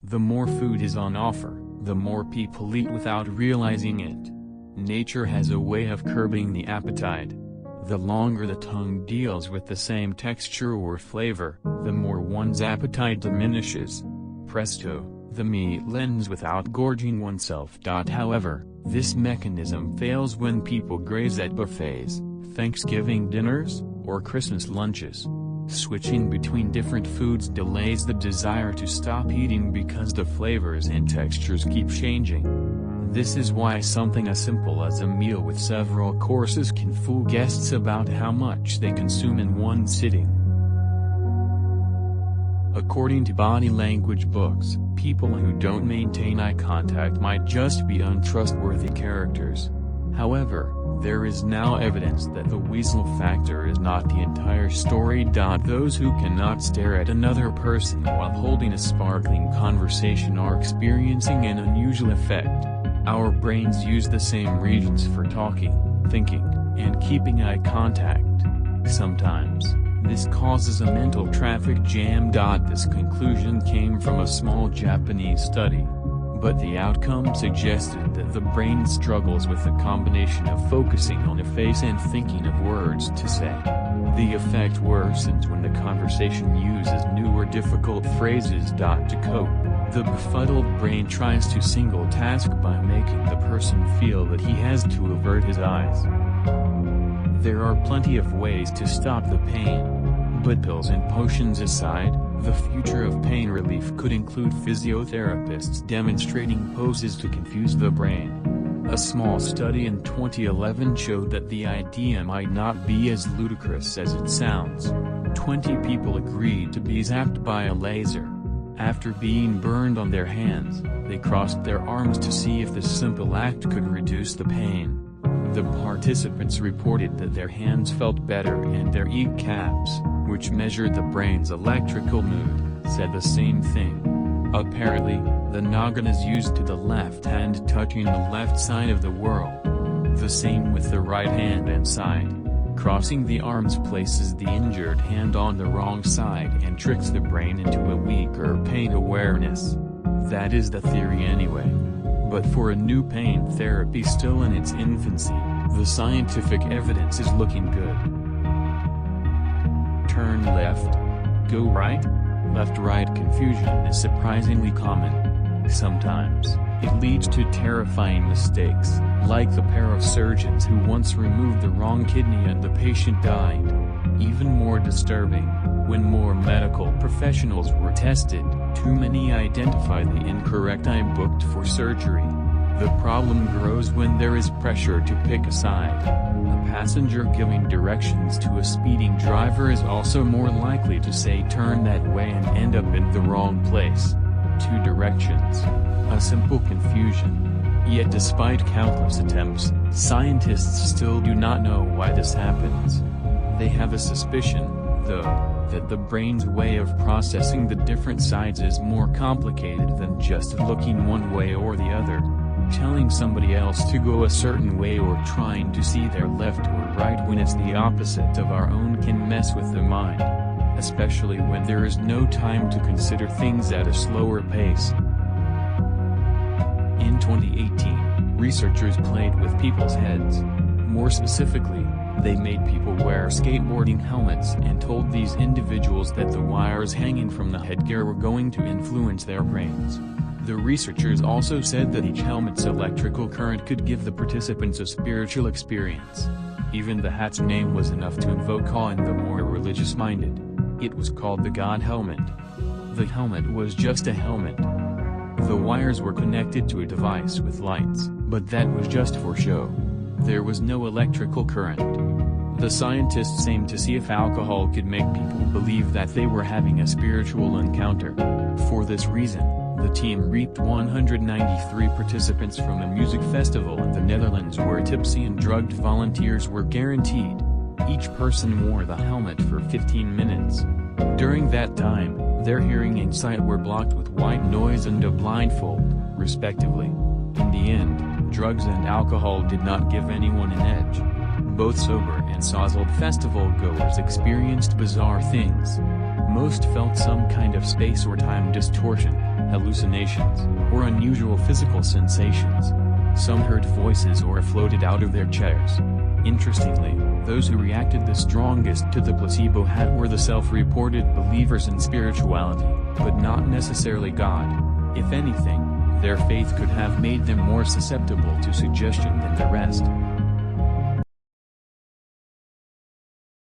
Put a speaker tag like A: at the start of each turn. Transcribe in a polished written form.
A: The more food is on offer, the more people eat without realizing it. Nature has a way of curbing the appetite. The longer the tongue deals with the same texture or flavor, the more one's appetite diminishes. Presto, the meat lends without gorging oneself. However, this mechanism fails when people graze at buffets, Thanksgiving dinners, or Christmas lunches. Switching between different foods delays the desire to stop eating because the flavors and textures keep changing. This is why something as simple as a meal with several courses can fool guests about how much they consume in one sitting. According to body language books, people who don't maintain eye contact might just be untrustworthy characters. However, there is now evidence that the weasel factor is not the entire story. Those who cannot stare at another person while holding a sparkling conversation are experiencing an unusual effect. Our brains use the same regions for talking, thinking, and keeping eye contact. Sometimes, this causes a mental traffic jam. This conclusion came from a small Japanese study. But the outcome suggested that the brain struggles with the combination of focusing on a face and thinking of words to say. The effect worsens when the conversation uses new or difficult phrases. To cope, the befuddled brain tries to single task by making the person feel that he has to avert his eyes. There are plenty of ways to stop the pain. But pills and potions aside, the future of pain relief could include physiotherapists demonstrating poses to confuse the brain. A small study in 2011 showed that the idea might not be as ludicrous as it sounds. 20 people agreed to be zapped by a laser. After being burned on their hands, they crossed their arms to see if this simple act could reduce the pain. The participants reported that their hands felt better and their e-caps, which measured the brain's electrical mood, said the same thing. Apparently, the noggin is used to the left hand touching the left side of the world. The same with the right hand and side. Crossing the arms places the injured hand on the wrong side and tricks the brain into a weaker pain awareness. That is the theory anyway. But for a new pain therapy still in its infancy, the scientific evidence is looking good. Turn left. Go right. Left-right confusion is surprisingly common. Sometimes, it leads to terrifying mistakes, like the pair of surgeons who once removed the wrong kidney and the patient died. Even more disturbing, when more medical professionals were tested, too many identified the incorrect eye booked for surgery. The problem grows when there is pressure to pick a side. A passenger giving directions to a speeding driver is also more likely to say turn that way and end up in the wrong place. Two directions. A simple confusion. Yet despite countless attempts, scientists still do not know why this happens. They have a suspicion, though, that the brain's way of processing the different sides is more complicated than just looking one way or the other. Telling somebody else to go a certain way or trying to see their left or right when it's the opposite of our own can mess with the mind. Especially when there is no time to consider things at a slower pace. In 2018, researchers played with people's heads. More specifically, they made people wear skateboarding helmets and told these individuals that the wires hanging from the headgear were going to influence their brains. The researchers also said that each helmet's electrical current could give the participants a spiritual experience. Even the hat's name was enough to invoke awe in the more religious-minded. It was called the God Helmet. The helmet was just a helmet. The wires were connected to a device with lights, but that was just for show. There was no electrical current. The scientists aimed to see if alcohol could make people believe that they were having a spiritual encounter. For this reason, the team reaped 193 participants from a music festival in the Netherlands where tipsy and drugged volunteers were guaranteed. Each person wore the helmet for 15 minutes. During that time, their hearing and sight were blocked with white noise and a blindfold, respectively. In the end, drugs and alcohol did not give anyone an edge. Both sober and sozzled festival goers experienced bizarre things. Most felt some kind of space or time distortion, hallucinations, or unusual physical sensations. Some heard voices or floated out of their chairs. Interestingly, those who reacted the strongest to the placebo hat were the self-reported believers in spirituality, but not necessarily God. If anything, their faith could have made them more susceptible to suggestion than the rest.